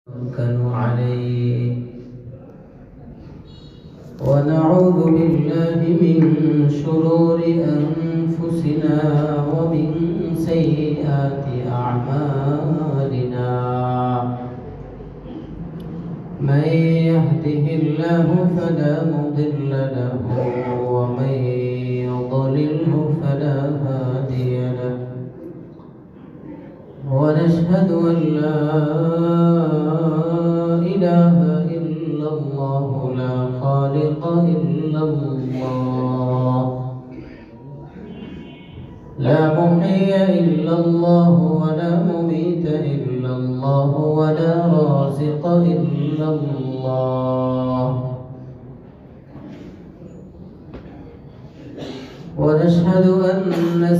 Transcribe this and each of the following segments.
توكل عليه ونعوذ بالله من شرور أنفسنا ومن سيئات أعمالنا. من يهده الله فلا مضل له ومن يضلله فلا هادي له. ونشهد أن لا إله إلا الله لا خالق إلا الله، لا محيي إلا الله ولا مميت إلا الله ولا رازق إلا الله. ونشهد أن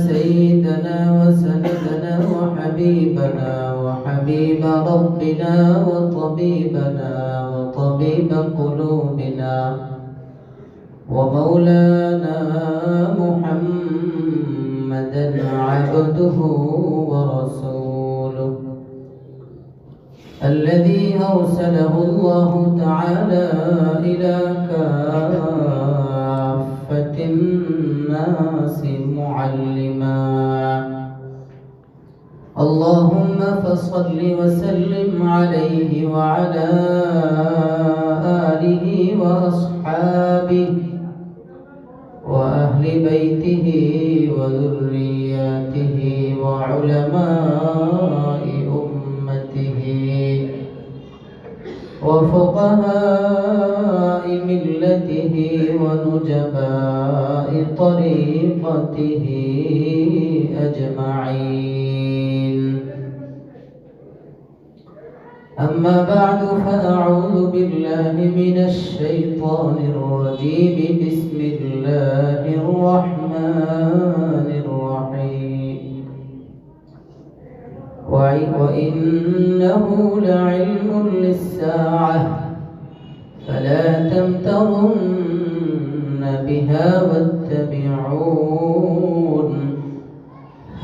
سيدنا وسندنا وحبيبنا وحبيب ربنا وطبيبنا وطبيب قلوبنا ومولانا محمدا عبده ورسوله الذي أرسله الله تعالى إلى كافة الناس معلما. اللهم فصل وسلم عليه وعلى آله وأصحابه وأهل بيته وذرياته وعلماء أمته وفقهاء ملته ونجباء طريقته أجمعين. أما بعد فأعوذ بالله من الشيطان الرجيم. بسم الله الرحمن الرحيم. وإنه لعلم للساعة فلا تمترن بها واتبعون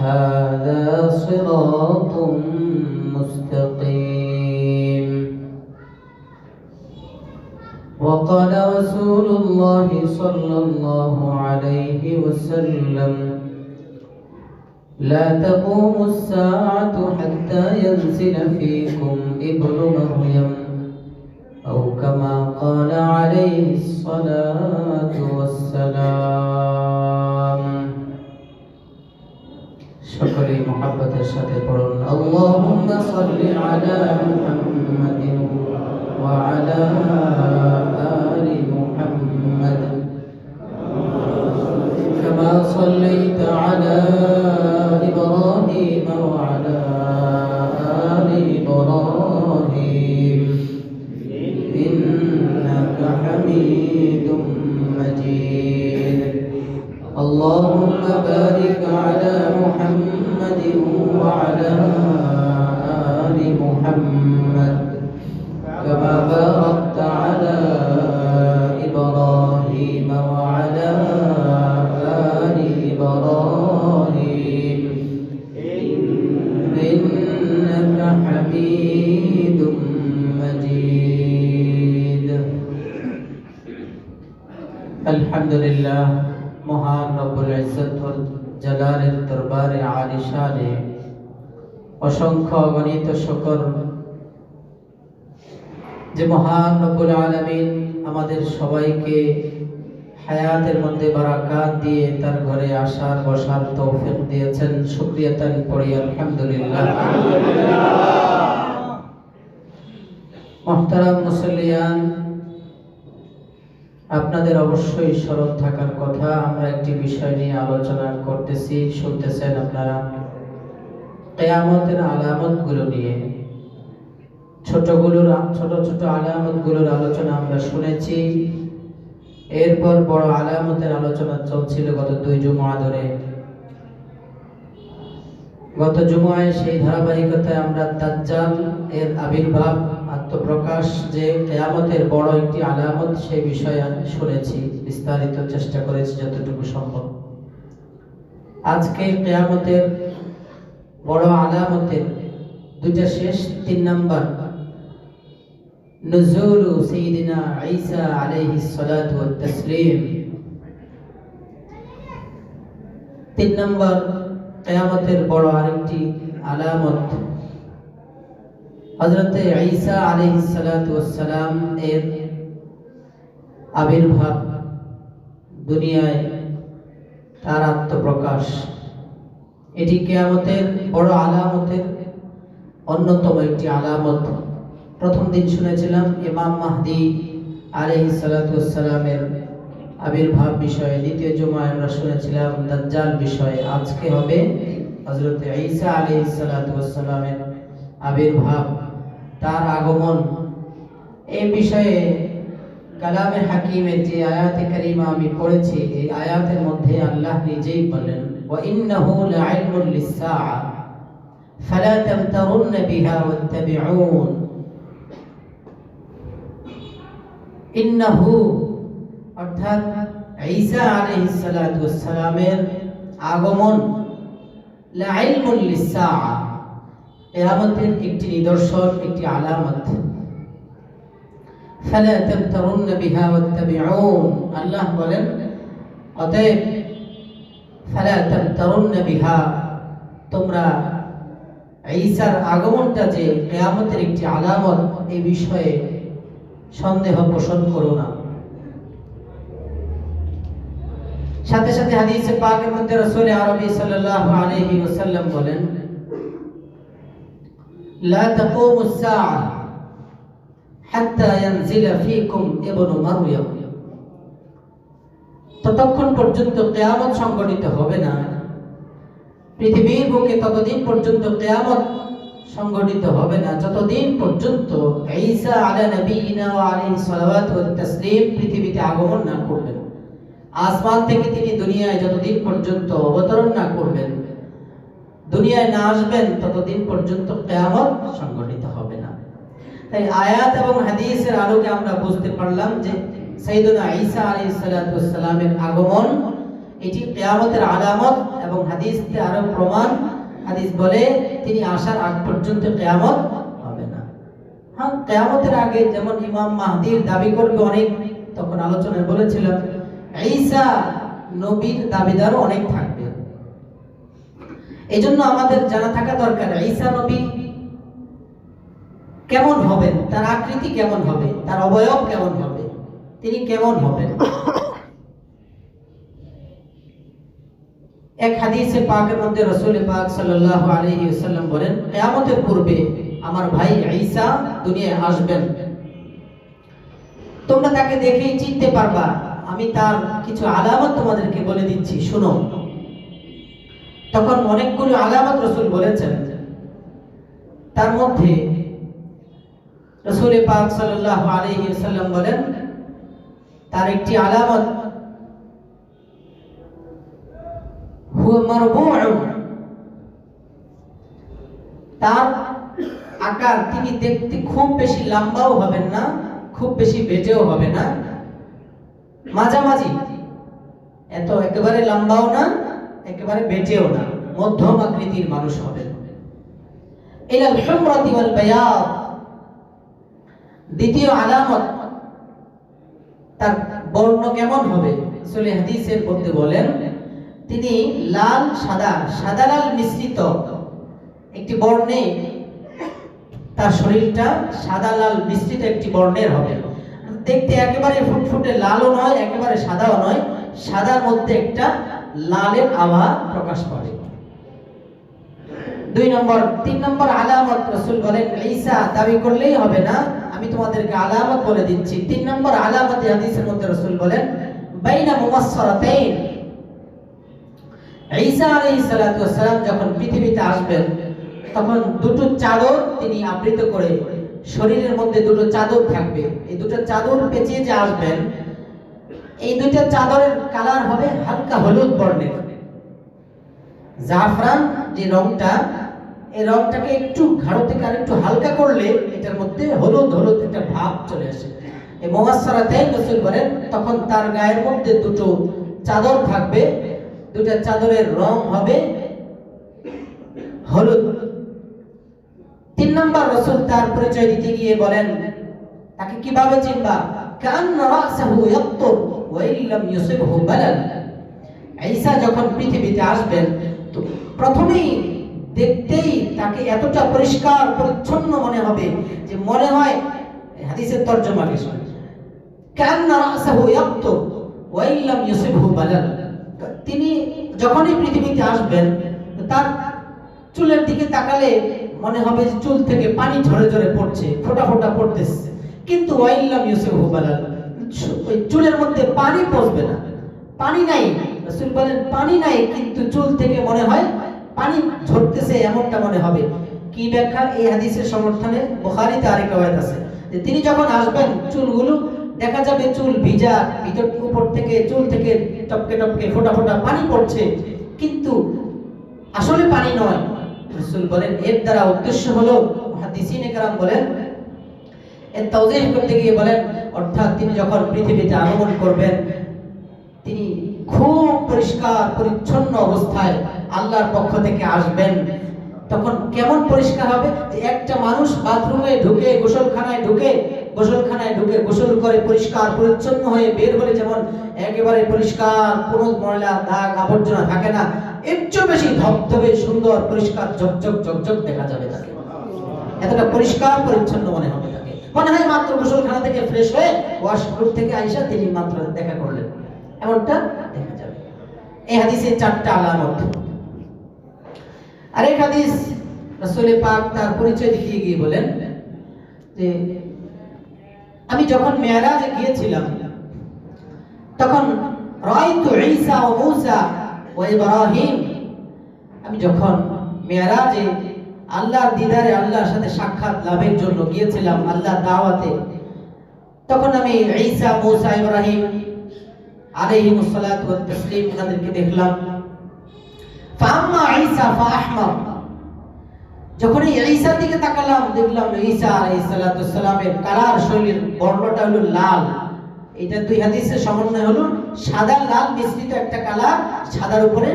هذا صراط مستقيم. وقال رسول الله صلى الله عليه وسلم: لا تقوم الساعة حتى ينزل فيكم ابن مريم، أو كما قال عليه الصلاة والسلام. شكري محبة الشتى قرن اللهم صل على محمد وعلى آل محمد كما صليت على إبراهيم وعلى آل إبراهيم إنك حميد مجيد. اللهم بارك على محمد وعلى آل محمد كما باركت على إبراهيم وعلى آل إبراهيم إنك حميد مجيد. الحمد لله। মহান রব্বুল ইজ্জত ওয়াল জালালের দরবারে আলিশানে অসংখ্য অগণিত শুকর যে মহান রব্বুল আলামিন আমাদের সবাইকে হায়াতের মধ্যে বারাকাত দিয়ে তার ঘরে আসার বসার তৌফিক দিয়েছেন। শুকরিয়াতান পড়ি আলহামদুলিল্লাহ। মুহতারাম মুসল্লিয়ান, আপনাদের অবশ্যই স্মরণ থাকার কথা, আমরা একটি বিষয় নিয়ে আলোচনা করতেছি, শুনতেছেন আপনারা। কিয়ামতের আলামতগুলো নিয়ে ছোট ছোট আলামতগুলোর আলোচনা আমরা শুনেছি। এরপর বড় আলামতের আলোচনা চলছিল গত 2 জুমআ ধরে। গত জুমআয় সেই ধারাবাহিকতায় আমরা দাজ্জাল এর আবির্ভাব, আত্মপ্রকাশ যে কিয়ামতের বড় একটি আলামত, সেই বিষয়ে শুনেছি, বিস্তারিত চেষ্টা করেছি যতটুকু সম্ভব। আজকে কিয়ামতের বড় আলামতের দুইটা শেষ, 3 নাম্বার নুজুলু সাইয়্যিদিনা ঈসা আলাইহিস সালাতু ওয়াত তাসলিম। 3 নম্বর কিয়ামতের বড় আরেকটি আলামত হযরত ঈসা আলাইহিস সালাতু ওয়াস সালাম এর আবির্ভাব, দুনিয়ায় তার আত্মপ্রকাশ। এটি কিয়ামতের বড় আলামতের অন্যতম একটি আলামত। প্রথম দিন শুনেছিলাম ইমাম মাহদী আলাইহিস সালাতু ওয়াস সালামের আবির্ভাব বিষয়ে, দ্বিতীয় জুমায় আমরা শুনেছিলাম দাজ্জাল বিষয়ে। আজকে হবে হযরত ঈসা আলাইহিস সালাতু ওয়াস সালামের আবির্ভাব, তার আগমন। এই বিষয়ে কালামে হাকিমের যে আয়াতে কারিমা আমি পড়েছি, এই আয়াতের মধ্যে আল্লাহ নিজেই বলেন, ওয়া ইন্নাহু লাইলমুল লিসসাআ ফালা তামতারুন্না বিহা ওয়াত্তাবিউন। ইন্নাহু অর্থাৎ ঈসা আলাইহিস সালাতু ওয়াস সালামের আগমন লাইলমুল লিসসাআ, কিয়ামতের একটি নিদর্শন, একটি আলামত। ফালা তামতারুন্না বিহা ওয়াত্তাবিউন, আল্লাহ বলেন অতএব ফালা তামতারুন্না বিহা, তোমরা ঈসার আগমনটা যে কিয়ামতের একটি আলামত, এই বিষয়ে সন্দেহ পোষণ করো না। সাথে সাথে হাদিসে পাকের মধ্যে রাসূল আরবি সাল্লাল্লাহু আলাইহি ওয়াসাল্লাম বলেন, লা তাকুমুস সাআ হাত্তা ইয়ানজিলা ফীকুম ইবনু মারইয়াম। ততক্ষণ পর্যন্ত কিয়ামত সংঘটিত হবে না, পৃথিবীর বুকে ততদিন পর্যন্ত কিয়ামত সংঘটিত হবে না যতদিন পর্যন্ত ঈসা আলা নবিয়িনা ওয়া আলাইহিস সালাওয়াতু ওয়াত তাসলিম পৃথিবীতে আগমন না করবেন। আসমান থেকে তিনি দুনিয়ায় যতদিন পর্যন্ত অবতরণ না করবেন, দুনিয়ায় না আসবেন, ততদিন পর্যন্ত কিয়ামত সংঘটিত হবে না। তাই আয়াত এবং হাদিসের আলোকে আমরা বুঝতে পারলাম যে সাইয়্যিদুনা ঈসা আলাইহিস সালাতু ওয়াস সালামের আগমন এটি কিয়ামতের আলামত, এবং হাদিসে আরো প্রমাণ। হাদিস বলে তিনি আসার আগ পর্যন্ত কিয়ামত হবে না। হ্যাঁ, কিয়ামতের আগে যেমন ইমাম মাহদীর দাবি করবে অনেক, তখন আলোচনায় বলেছিলাম ঈসা নবীর দাবিদারও অনেক থাকবে। এজন্য আমাদের জানা থাকা দরকার ঈসা নবী কেমন হবেন, তার আকৃতি কেমন হবে, তার অবয়ব কেমন হবে, তিনি কেমন হবেন। এক হাদিসে পাকের মধ্যে রাসূল পাক সাল্লাল্লাহু আলাইহি ওয়াসাল্লাম বলেন, কিয়ামতের পূর্বে আমার ভাই ঈসা দুনিয়ায় আসবেন, তোমরা তাকে দেখেই চিনতে পারবা। আমি তার কিছু আলামত তোমাদেরকে বলে দিচ্ছি, শুনো। তখন অনেকগুলো আলামত রাসূল বলেছেন, তার মধ্যে রাসূল পাক সাল্লাল্লাহু আলাইহি ওয়াসাল্লাম বলেন তার একটি আলামত হুয়া মারবুউ, তার আকার, তিনি দেখতে খুব বেশি লম্বাও হবেন না, খুব বেশি বেটেও হবে না, মাঝামাঝি, এত একেবারে লম্বাও না, একেবারে বেটেও না, মধ্যম আকৃতির মানুষ হবেন। ইলাল হুমরাতি ওয়াল বায়াদ, দ্বিতীয় আলামত তার বর্ণ কেমন হবে। রাসূল হাদিসের মধ্যে বলেন তিনি লাল সাদা, সাদা লাল মিশ্রিত একটি বর্ণে, তার শরীরটা সাদা লাল মিশ্রিত একটি বর্ণের হবে। দেখতে একেবারে ফুটফুটে লালও নয়, একেবারে সাদাও নয়, সাদার মধ্যে একটা লালের আভা প্রকাশ পাবে। 2 নম্বর 3 নম্বর আলামত রাসূল বলেন ঈসা দাবি করলেই হবে না, আমি তোমাদেরকে আলামত বলে দিচ্ছি। 3 নম্বর আলামত হাদিসের মধ্যে রাসূল বলেন বাইনা মুমাসসারাতাইন, ঈসা আলাইহিস সালাতু ওয়াস সালাম যখন পৃথিবীতে আসবেন তখন দুটো চাদর তিনি আবৃত করে, শরীরের মধ্যে দুটো চাদর থাকবে, এই দুটো চাদর পেঁচিয়ে যে আসবেন, এই দুটো চাদরের কালার হবে হালকা হলুদ বর্ণের। জাফরান যে রংটা, এই রংটাকে একটু গাঢ় থেকে আরেকটু হালকা করলে এটার মধ্যে হলুদ হলুদ একটা ভাব চলে আসে। এই মুমাসসারাতাইন রাসূল বলেন তখন তার গায়ের মধ্যে দুটো চাদর থাকবে, দুটো চাদরের রং হবে হলুদ। 3 নম্বর রাসূল তার পরিচয় দিতে গিয়ে বলেন তাকে কিভাবে চিনবা? কান্না রাসাহু ইয়াকতুর ওয়া ইল্লাম ইউসিবহু বালাল। ঈসা যখন পৃথিবীতে আসবেন তো প্রথমেই দেখতেই তাকে এতটা পরিষ্কার পরিচ্ছন্ন মনে হবে যে মনে হয়, হাদিসের তরজমা কি শুনে, কান্না রাসাহু ইয়াকতুর ওয়া ইল্লাম ইউসিবহু বালাল। তিনি যখনই পৃথিবীতে আসবেন তার চুলের দিকে তাকালে মনে হবে যে চুল থেকে পানি ঝরে ঝরে পড়ছে, ফোঁটা ফোঁটা পড়তেছে, কিন্তু ওয়া ইল্লাম ইউসিবহু বালাল, ওই চুলের মধ্যে পানি পড়বে না, পানি নাই। রাসূল বলেন পানি নাই, কিন্তু চুল থেকে মনে হয় পানি ঝরতেছে, এমনটা মনে হবে। কি ব্যাখ্যা? এই হাদিসের সমর্থনে বুখারীতে আরেক রওয়ায়াত আছে যে তিনি যখন আসবেন চুলগুলো দেখা যাবে চুল ভিজা, ভিতর উপর থেকে চুল থেকে টপকে টপকে ফোঁটা ফোঁটা পানি পড়ছে, কিন্তু আসলে পানি নয়। রাসূল বলেন এর দ্বারা উদ্দেশ্য হলো, মুহাদ্দিসিনে কেরাম বলেন, এর তাওজীহ করতে গিয়ে বলেন, অর্থাৎ তিনি যখন পৃথিবীতে আগমন করবেন তিনি খুব পরিষ্কার পরিচ্ছন্ন অবস্থায় আল্লাহর পক্ষ থেকে আসবেন। তখন কেমন পরিষ্কার হবে যে একটা মানুষ বাথরুমে ঢুকে গোসলখানায় ঢুকে গোসল করে পরিষ্কার পরিচ্ছন্ন হয়ে বের হলে যেমন একেবারে পরিষ্কার, কোনো ময়লা দাগ আবর্জনা থাকে না, এর চেয়ে বেশি ধবধবে সুন্দর পরিষ্কার ঝকঝক ঝকঝক দেখা যাবে তাকে। এতটা পরিষ্কার পরিচ্ছন্ন মনে হবে তাকে, মনে হয় মাত্র গোসলখানা থেকে ফ্রেশ হয়ে ওয়াশরুম থেকে আইসা তিনি মাত্র দেখা করলেন, এমনটা দেখা যাবে। এই হাদিসে 4টা আলামত। আরেক হাদিস রাসূল পাক তার পরিচয় দিয়ে গিয়ে বলেন যে আমি যখন মেরাজে গিয়েছিলাম তখন রাআইতু ঈসা ওয়া মূসা ওয়া ইব্রাহিম, আমি যখন মেরাজে আল্লাহর দিদারে আল্লাহর সাথে সাক্ষাৎ লাভের জন্য গিয়েছিলাম আল্লাহর দাওয়াতে, তখন আমি ঈসা, মূসা, ইব্রাহিম আলাইহিমুস সালাতু ওয়াত তাসলিম তাদেরকে দেখলাম। ফাম্মা ঈসা ফাআহমার, যখন ঈসার দিকে তাকালাম দেখলাম ঈসা আলাইহিস সালাতু ওয়াস সালামের কালার শৈলীর বর্ণটা হলো লাল। এটা দুই হাদিসের সমন্বয় হলো সাদা লাল মিশ্রিত একটা কালার, সাদার উপরে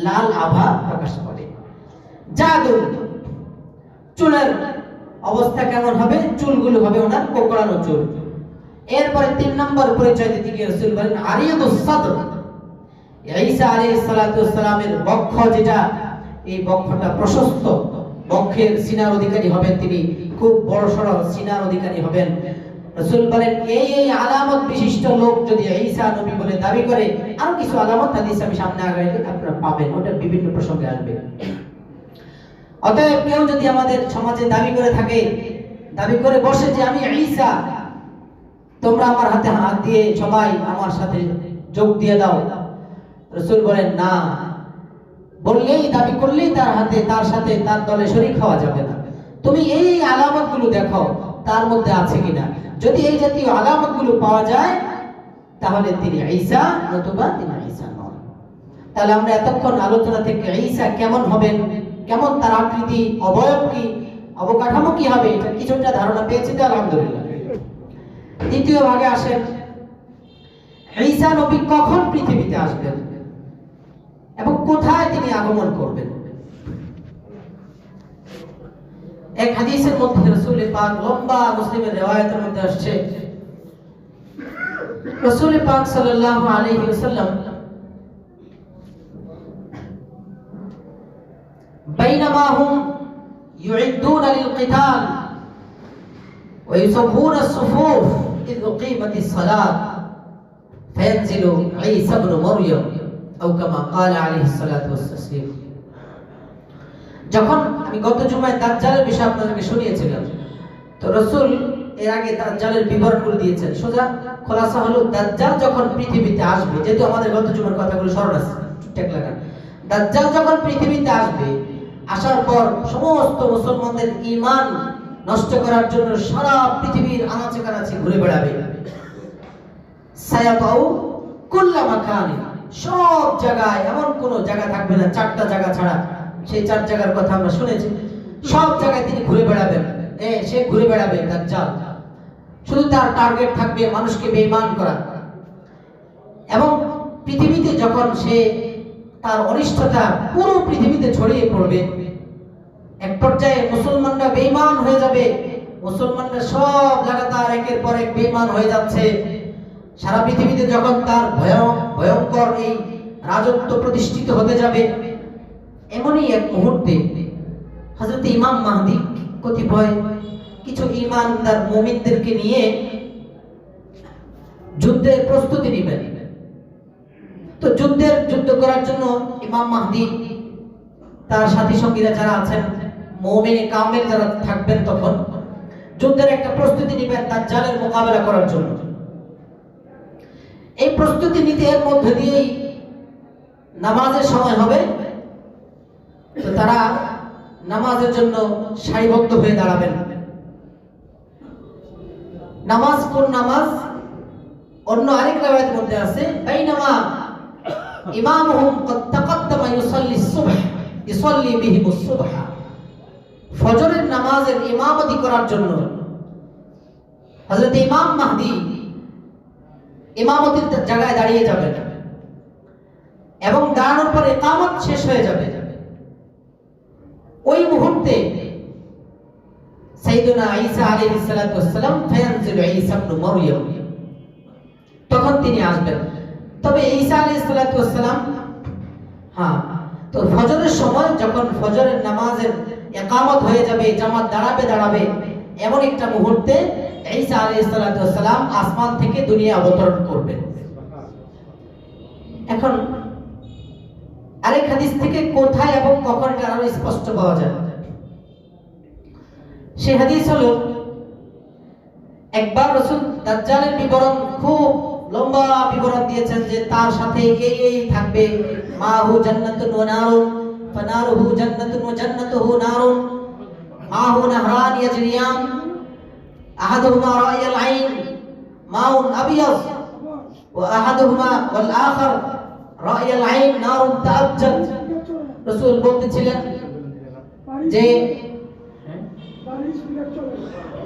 লাল আভা প্রকাশ করে। জাদুল, চুলের অবস্থা কেমন হবে? চুলগুলো হবে ওনার কোকড়ানো চুল। এরপরে 3 নম্বর পরিচয় দিতে গিয়ে রাসূল বলেন আরিয়াদুস সাদর, ঈসা আলাইহিস সালাতু ওয়াস সালামের বক্ষ যেটা, এই বক্ষটা প্রশস্ত, বক্ষের সিনার অধিকারী হবেন তিনি, খুব বড়সড় সিনার অধিকারী হবেন। রাসূল বলেন এই আলামত বিশিষ্ট লোক যদি ঈসা নবী বলে দাবি করে, আরো কিছু আলামত হাদিস আমি সামনে আগাইলে আপনারা পাবেন, ওটা বিভিন্ন প্রসঙ্গে আসবে। অতএব কেউ যদি আমাদের সমাজে দাবি করে থাকে, দাবি করে বসে যে আমি ঈসা, তোমরা আমার হাতে হাত দিয়ে সবাই আমার সাথে যোগ দিয়ে দাও, রাসূল বলেন না, বললেই দাবি করলেই তার সাথে তার দলে শরীক হওয়া যাবে না। তুমি এই আলামতগুলো দেখো তার মধ্যে আছে কিনা, যদি এই জাতীয় আলামতগুলো পাওয়া যায় তাহলে তিনি ঈসা, নতুবা তিনি ঈসা নন। তাহলে আমরা এতক্ষণ আলোচনা থেকে ঈসা কেমন হবেন, কেমন তার আকৃতি, অবয়ব কি, অবকাঠামো কি হবে, এটা কিছুটা ধারণা পেয়েছি তো আলহামদুলিল্লাহ। দ্বিতীয় ভাগে আসেন, ঈসা নবী কখন পৃথিবীতে আসবেন এবং কোথায় তিনি আগমন করবেন। এক হাদিসের মধ্যে রাসূল পাক লম্বা মুসলিমের riwayat-এর মধ্যে আসছে, রাসূল পাক সাল্লাল্লাহু আলাইহি ওয়াসাল্লাম বাইনামা হুম ইউইদ্দুনা লিল-কিতাল ওয়া ইউসাফুনা আস-সুফুফ ইয উকিমাতিস সালাত ফায়ানজিলু ঈসা ইবনে মারইয়াম আও কামা ক্বালা আলাইহিস সালাতু ওয়াস তাসলিম। যখন আমি গত জুমায় দাজ্জালের বিষয় আপনাদেরকে শুনিয়েছিলাম, তো রাসূল এর আগে দাজ্জালের বিবরণগুলো দিয়েছেন। সোজা খোলাসা হলো দাজ্জাল যখন পৃথিবীতে আসবে, যেহেতু আমাদের গত জুমার কথাগুলো স্মরণ আছে, ঠিক লাগা, দাজ্জাল যখন পৃথিবীতে আসবে, আসার পর সমস্ত মুসলমানদের ঈমান নষ্ট করার জন্য সারা পৃথিবীর আনাচে কানাচে ঘুরে বেড়াবে। সায়াতাউ কুল্লা মাকানি, সব জায়গায়, এমন কোনো জায়গা থাকবে না 4টা জায়গা ছাড়া, সেই 4 জায়গার কথা আমরা শুনেছি, সব জায়গায় তিনি ঘুরে বেড়াবেন। সে ঘুরে বেড়াবে দাজ্জাল, শুধু তার টার্গেট থাকবে মানুষকে বেঈমান করা। এবং পৃথিবীতে যখন সে তার অনিষ্টতা পুরো পৃথিবীতে ছড়িয়ে পড়বে, এক পর্যায়ে মুসলমানরা বেঈমান হয়ে যাবে, মুসলমানরা সব লাগাতার একের পর এক বেঈমান হয়ে যাচ্ছে, সারা পৃথিবীতে যখন তার ভয়ঙ্কর এই রাজত্ব প্রতিষ্ঠিত হতে যাবে, এমনই এক মুহূর্তে হযরত ইমাম মাহদী কতিপয় কিছু ঈমানদার মুমিনদেরকে নিয়ে যুদ্ধের প্রস্তুতি নেবেন। তো যুদ্ধ করার জন্য ইমাম মাহদী তার সাথী সঙ্গীরা যারা আছেন, মুমিনে কামেল যারা থাকবেন, তখন যুদ্ধের একটা প্রস্তুতি নেবেন দাজ্জালের মোকাবেলা করার জন্য। এই প্রস্তুতি নিতে এর মধ্যে দিয়েই নামাজের সময় হবে, তো তারা নামাজের জন্য সারিবদ্ধ হয়ে দাঁড়াবেন। নামাজ কোন নামাজ? অন্য আরেক riwayat মধ্যে আছে বাইনামা ইমামুহুম ক্বাদ তাকাদ্দামা ইউসাল্লি বিহিমুস সুবহ। ফজরের নামাজের ইমামতি করার জন্য হযরত ইমাম মাহদী ইমামতির জায়গায় দাঁড়িয়ে যাবেন এবং দাঁড়ানোর পর ইকামত শেষ হয়ে যাবে। ওই মুহূর্তে সাইয়েদুনা ঈসা আলাইহিস সালাতু ওয়াস সালাম ফায়ানজিলু ঈসা ইবনে মারইয়াম, তখন তিনি আসবেন। তবে ঈসা আলাইহিস সালাতু ওয়াস সালাম তো ফজরের সময় যখন ফজরের নামাজের ইকামত হয়ে যাবে, জামাত দাঁড়াবে, এমন একটা মুহূর্তে ঈসা আলাইহিস সালাতু ওয়াস সালাম আসমান থেকে দুনিয়া অবতরণ করবেন। এখন আরেক হাদিস থেকে কোথায় এবং কখন এটা আরো স্পষ্ট পাওয়া যায়। সেই হাদিস হলো, একবার রাসূল দাজ্জালের বিবরণ, খুব লম্বা বিবরণ দিয়েছেন যে তার সাথে এই থাকবে, মাহু জান্নাতুন ওয়া নারুন ফানারুহু জান্নাতুন ওয়া জান্নাতুহু নারুন মাহু নাহরান ইয়াজরিয়ান আহাদুহুমা রা'য়াল আইন মাউন আবিয়াদ ওয়া আহাদুহুমা ওয়াল আখার রা'য়াল আইন নারুন তাআজ্জাদ। রাসূল বলতেছিলেন যে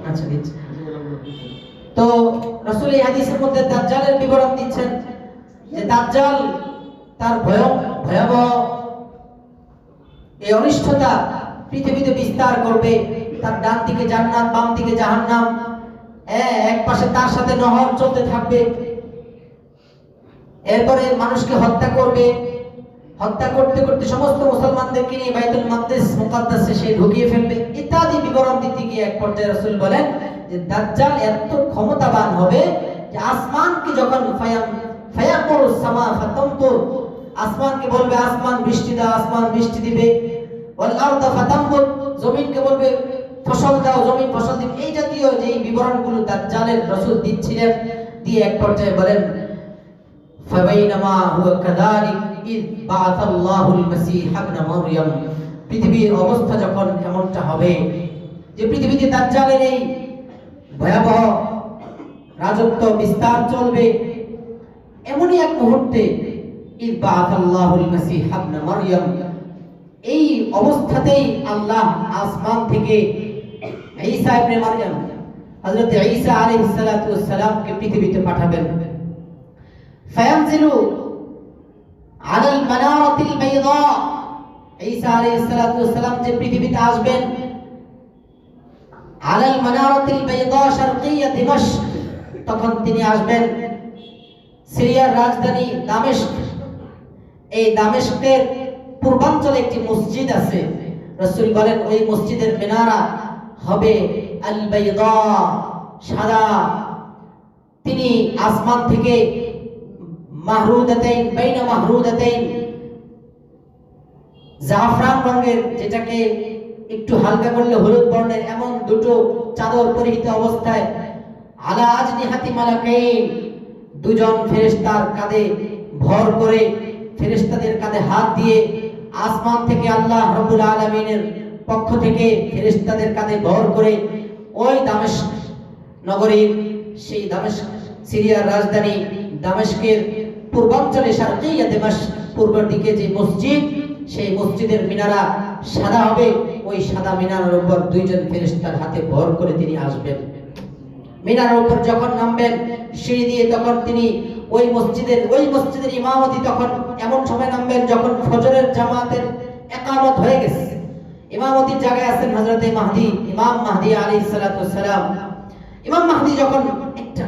আচ্ছা দিচ্ছি, তো রাসূল এই হাদিসের মধ্যে দাজ্জালের বিবরণ দিচ্ছেন যে দাজ্জাল তার ভয়াবহ এই অনিষ্টতা পৃথিবীতে বিস্তার করবে। তার ডান দিকে জান্নাত, বাম দিকে জাহান্নাম, এক পাশে তার সাথে নহর চলতে থাকবে। এরপরে মানুষকে হত্যা করবে, হত্যা করতে করতে সমস্ত মুসলমানদেরকে নিয়ে বাইতুল মাকদিস মুকাদ্দাসে সে ঢুকিয়ে ফেলবে, ইত্যাদি বিবরণ দিতে গিয়ে এক পর্যায়ে রাসূল বলেন যে দাজ্জাল এত ক্ষমতাবান হবে যে আসমানকে যখন ফায়াকুরুস সামা ফাতামতুর, আসমানকে বলবে আসমান বৃষ্টি দাও, আসমান বৃষ্টি দিবে, ওয়াল আরদা ফাতামবুত, জমিনকে বলবে ফসল দাও, জমিন ফসল দিবে। এই জাতীয় যে বিবরণগুলো দাজ্জালের রাসূল দিচ্ছিলেন, দিয়ে এক পর্যায়ে বলেন ফাবাইনামা হুয়া কাযালিক ইয বাআসাল্লাহুল মাসীহ ইবনে মারইয়াম। পৃথিবীর অবস্থা যখন এমনটা হবে যে পৃথিবীতে দাজ্জালের এই ভয়াবহ রাজত্ব বিস্তার চলবে, এমনই এক মুহূর্তে ইয বাআসাল্লাহুল মাসীহ ইবনে মারইয়াম, এই অবস্থাতেই আল্লাহ আসমান থেকে ঈসা ইবনে মারইয়াম, হযরত ঈসা আলাইহিস সালাতু ওয়াস সালামকে পৃথিবীতে পাঠাবেন। ফায়ানজিলু আলাল মানারাতিল বাইদা, ঈসা আলাইহিস সালাতু ওয়াস সালাম যে পৃথিবীতে আসবেন, আলাল মানারাতিল বাইদা শারকিয়া দিমাশক, তখন তিনি আসবেন সিরিয়ার রাজধানী দামেস্ক। এই দামেস্কের পূর্বাঞ্চলে একটি মসজিদ আছে, রাসূল বলেন ওই মসজিদের মিনারা হবে আল বাইদা, সাদা। তিনি আসমান থেকে মাহরুদাতাইন বাইনা মাহরুদাতাইন, জাফরান রঙের, যেটাকে একটু হালকা করলে হলুদ বর্ণের, এমন দুটো চাদর পরিহিত অবস্থায়, আলা আজনিহাতি মালাকাইন, দুজন ফেরেশতার কাঁধে ভর করে, ফেরেশতাদের কাঁধে হাত দিয়ে আসমান থেকে আল্লাহ রাব্বুল আলামিনের পক্ষ থেকে ফেরেশতাদের কাঁধে ভর করে ওই দামেস্ক নগরীর, সেই দামেস্ক সিরিয়ার রাজধানী দামেস্কের পূর্বাঞ্চলে শারকিয়া দিমাশক, পূর্বের দিকে যে মসজিদ, সেই মসজিদের মিনারা সাদা হবে। ওই সাদা মিনারের উপর দুইজন ফেরেশতার হাতে ভর করে তিনি আসবেন। মিনারের উপর যখন নামবেন সিঁড়ি দিয়ে, তখন তিনি ওই মসজিদের ইমামতি তখন এমন সময় নামবেন যখন ফজরের জামাতের ইকামত হয়ে গেছে। ইমামতির জায়গায় আছেন হযরতে মাহদি, ইমাম মাহদি আলাইহিস সালাতু ওয়াস সালাম। ইমাম মাহদি যখন একটা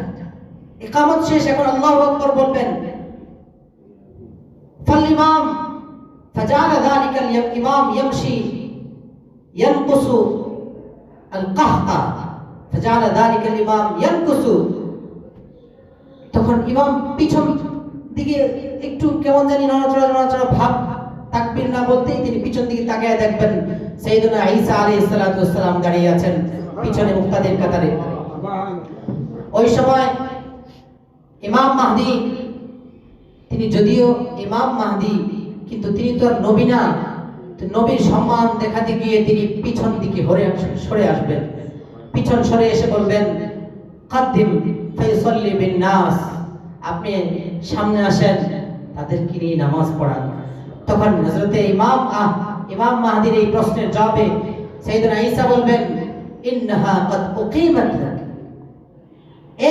ইকামত শেষ, এখন আল্লাহু আকবার বলবেন, ফাল ইমাম ফাজালা যালিকাল ইমাম ইয়ামশি ইয়ানকুসু আল কাহকা, ফাজালা যালিকাল ইমাম ইয়ানকুসু। তখন ইমাম পিছন দিকে একটু কেমন জানি নড়াচড়া ভাব, তাকবীর না বলতেই তিনি পিছন দিকে তাকিয়ে দেখবেন সাইয়েদনা ঈসা আলাইহিস সালাতু ওয়াস সালাম দাঁড়িয়ে আছেন পিছনে মুক্তাদির কাতারে। ওই সময় ইমাম মাহদি, তিনি যদিও ইমাম মাহদি কিন্তু তিনি তো আর নবী না, তো নবীর সম্মান দেখাতে গিয়ে তিনি পিছন দিকে সরে আসবেন। পিছন সরে এসে বলবেন, কাদ্দিম ফায়সাল্লি বিন নাস, আপনি সামনে আসেন, তাদেরকে নিয়ে নামাজ পড়ান। তখন হযরতে ইমাম মাহদির এই প্রশ্নের জবাবে সাইয়েদনা ঈসা বলবেন, ইন্নাহা কাদ উকিমাত লাক,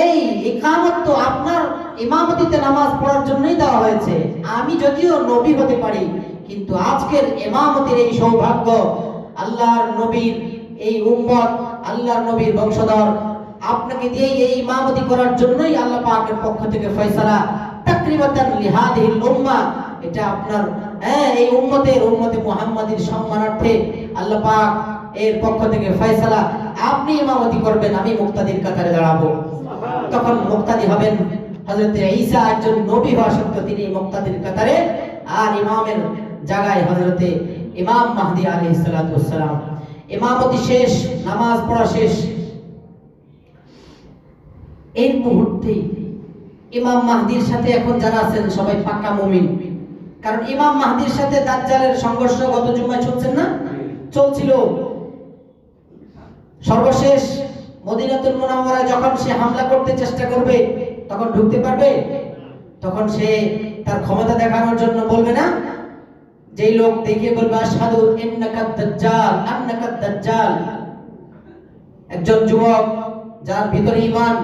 এই ইকামত তো আপনার ইমামতিতে নামাজ পড়ার জন্যই দেওয়া হয়েছে। আমি যদিও নবী হতে পারি, কিন্তু আজকের ইমামতির এই সৌভাগ্য আল্লাহর নবীর এই উম্মত, আল্লাহর নবীর বংশধর, আপনাকে দিয়ে এই ইমামতি করার জন্যই আল্লাহ পাকের পক্ষ থেকে ফয়সালা তাকরিমাতান লিহাদিহিল উম্মাহ, এটা আপনার এই উম্মতে মুহাম্মাদীর সম্মানার্থে আল্লাহ পাক এর পক্ষ থেকে ফয়সালা, আপনি ইমামতি করবেন, আমি মুক্তাদির কাতারে দাঁড়াবো। তখন মুক্তাদি হবেন হযরতে ঈসা, একজন নবী হওয়া সত্ত্বেও তিনি মুক্তাদির কাতারে, আর ইমামের জায়গায় হযরতে ইমাম মাহদি আলাইহিস সালাতু ওয়াস সালাম। ইমামতি শেষ, নামাজ পড়া শেষ, এই মুহূর্তে ইমাম মাহদির সাথে এখন যারা আছেন সবাই পাক্কা মুমিন। কারণ ইমাম মাহদির সাথে দাজ্জালের সংঘর্ষ গত জুমায় চলছেন না, চলছিল। সর্বশেষ মদিনাতুল মুনাওয়ারায় যখন সে হামলা করতে চেষ্টা করবে, তখন ঢুকতে পারবে? তখন সে তার ক্ষমতা দেখানোর জন্য বলবে না, যেই লোক দেখে বলবে আশহাদু ইন্নাকাদ দাজ্জাল আন্নাকাদ দাজ্জাল, একজন যুবক যার ভিতরে ঈমান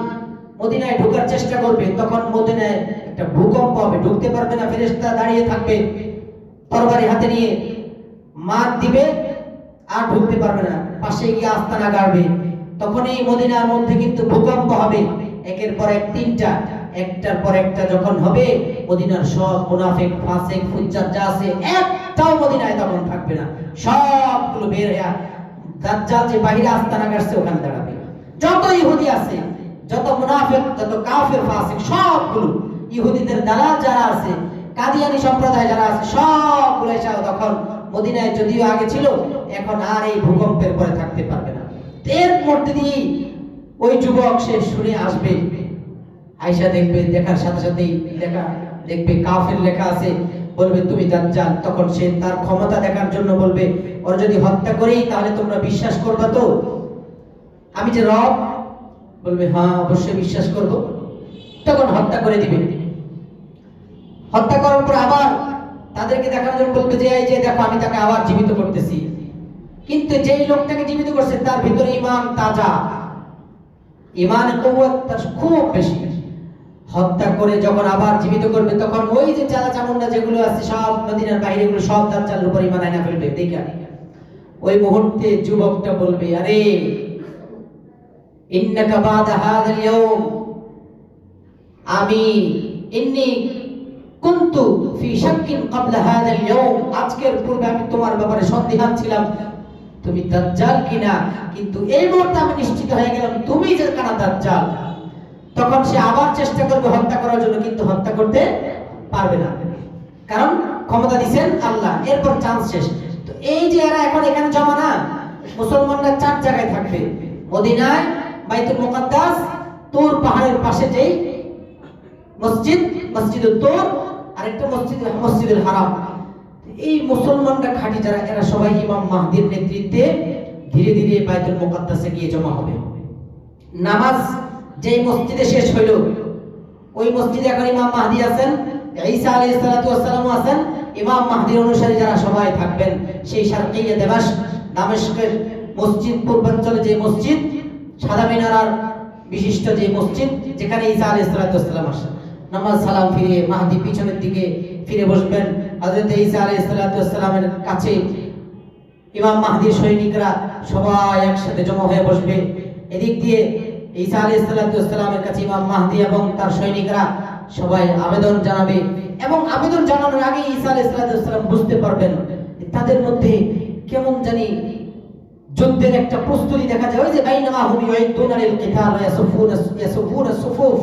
মদিনায় ঢোকার চেষ্টা করবে, তখন মদিনায় একটা ভূকম্প হবে, ঢুকতে পারবে না, ফেরেশতা দাঁড়িয়ে থাকবে তরবারি হাতে নিয়ে, মার দিবে আর ঢুকতে পারবে না, পাশে গিয়ে আস্তানা গাড়বে। তখন এই মদিনার মধ্যে কিন্তু ভূকম্প হবে, একের পর এক তিনটা, একটার পর একটা যখন হবে, মদিনার সব মুনাফিক ফাসিক ফুজ্জার যা আছে একটাও মদিনায় তখন থাকবে না, সবগুলো বের হয়ে দাজ্জাল যে বাইরে আস্তানা গাড়ছে ওখানে দাঁড়াবে। যত ইহুদি আছে, যত মুনাফিক, যত কাফির ফাসিক, সবগুলো ইহুদিদের দালাল যারা আছে, কাদিয়ানী সম্প্রদায় যারা আছে, সবগুলো এসে তখন মদিনায় যদিও আগে ছিল, এখন আর এই ভূকম্পের পরে থাকতে পারবে না। এর মধ্যে দিয়ে ওই যুবক সে শুনে আসবে, আয়েশা দেখবে, দেখার সাথে সাথেই দেখবে কাফির লেখা আছে, বলবে তুমি দাজ্জাল। তখন সে তার ক্ষমতা দেখার জন্য বলবে, ওর যদি হত্যা করি তাহলে তোমরা বিশ্বাস করবে তো আমি যে রব? বলবে হ্যাঁ অবশ্যই বিশ্বাস করব। তখন হত্যা করে দিবে। হত্যা করার পর আবার তাদেরকে দেখার জন্য বলবে যে এই যে দেখো আমি তাকে আবার জীবিত করতেছি। কিন্তু যেই লোকটাকে জীবিত করছে তার ভিতরে ঈমান তাজা, ঈমানের কুওয়াত তার খুব বেশি। হত্যা করে যখন আবার জীবিত করবে, তখন ওই যে চালা চামুন্ডা যেগুলো আছে সব মদিনার বাইরে গুলো সব দাজ্জালের উপর ঈমান আনা ফেলবে। দেখা ওই মুহূর্তে যুবকটা বলবে, আরে ইন্নাকা বাদা হাযাল ইয়াওম, আমি ইন্নী কুনতু ফি শাক্কিন ক্বাবলা হাযাল ইয়াওম, আজকের পূর্বে আমি তোমার ব্যাপারে সন্দিহান ছিলাম তুমি দাজ্জাল কিনা, কিন্তু এই মুহূর্তে আমি নিশ্চিত হয়ে গেলাম তুমি যে কানা দাজ্জাল। তখন সে আবার চেষ্টা করবে হত্যা করার জন্য, কিন্তু হত্যা করতে পারবে না, কারণ ক্ষমতা দিবেন আল্লাহ। এরপর চান্স শেষ। তো এই যে এরা এখন এখানে জমা না, মুসলমানরা চার জায়গায় থাকবে, মদিনায়, বাইতুল মুকাদ্দাস, তুর পাহাড়ের পাশে যেই মসজিদ, মসজিদুত তুর, আরেকটা মসজিদুল হারাম। এই মুসলমানরা খাঁটি যারা, এরা সবাই ইমাম মাহদির নেতৃত্বে ধীরে ধীরে বাইতুল মুকাদ্দাসে গিয়ে জমা হবে। নামাজ যেই মসজিদে শেষ হইল, ওই মসজিদে এখন ইমাম মাহদি আছেন, ঈসা আলাইহিস সালাতু ওয়াস সালাম আছেন, ইমাম মাহদির অনুসারী যারা সবাই থাকবেন সেই শারকিয়া দামেস্কের মসজিদ, পূর্বাঞ্চলে যে মসজিদ, সাদা মিনার বিশিষ্ট যে মসজিদ, যেখানে ঈসা আলাইহিস সালাতু ওয়াস সালাম আসেন। নামাজ সালাম ফিরিয়ে মাহদি পিছনের দিকে ফিরে বসবেন, হযরত ঈসা আলাইহিস সালাতু ওয়াস সালামের কাছে ইমাম মাহদির সৈনিকরা সবাই একসাথে জমা হয়ে বসবে। এদিক দিয়ে ঈসা আলাইহিস সালামের কাছে ইমাম মাহদি এবং তার সৈনিকরা সবাই আবেদন জানাবে, এবং আবেদন জানানোর আগে ঈসা আলাইহিস সালাম বুঝতে পারবেন তাদের মধ্যে কেমন জানি যুদ্ধের একটা প্রস্তুতি দেখা যায়। ওই যে বাইনামা হুম ইউইদুনা লিল কিতাল ওয়া ইয়াসুফুনা সুফুফ,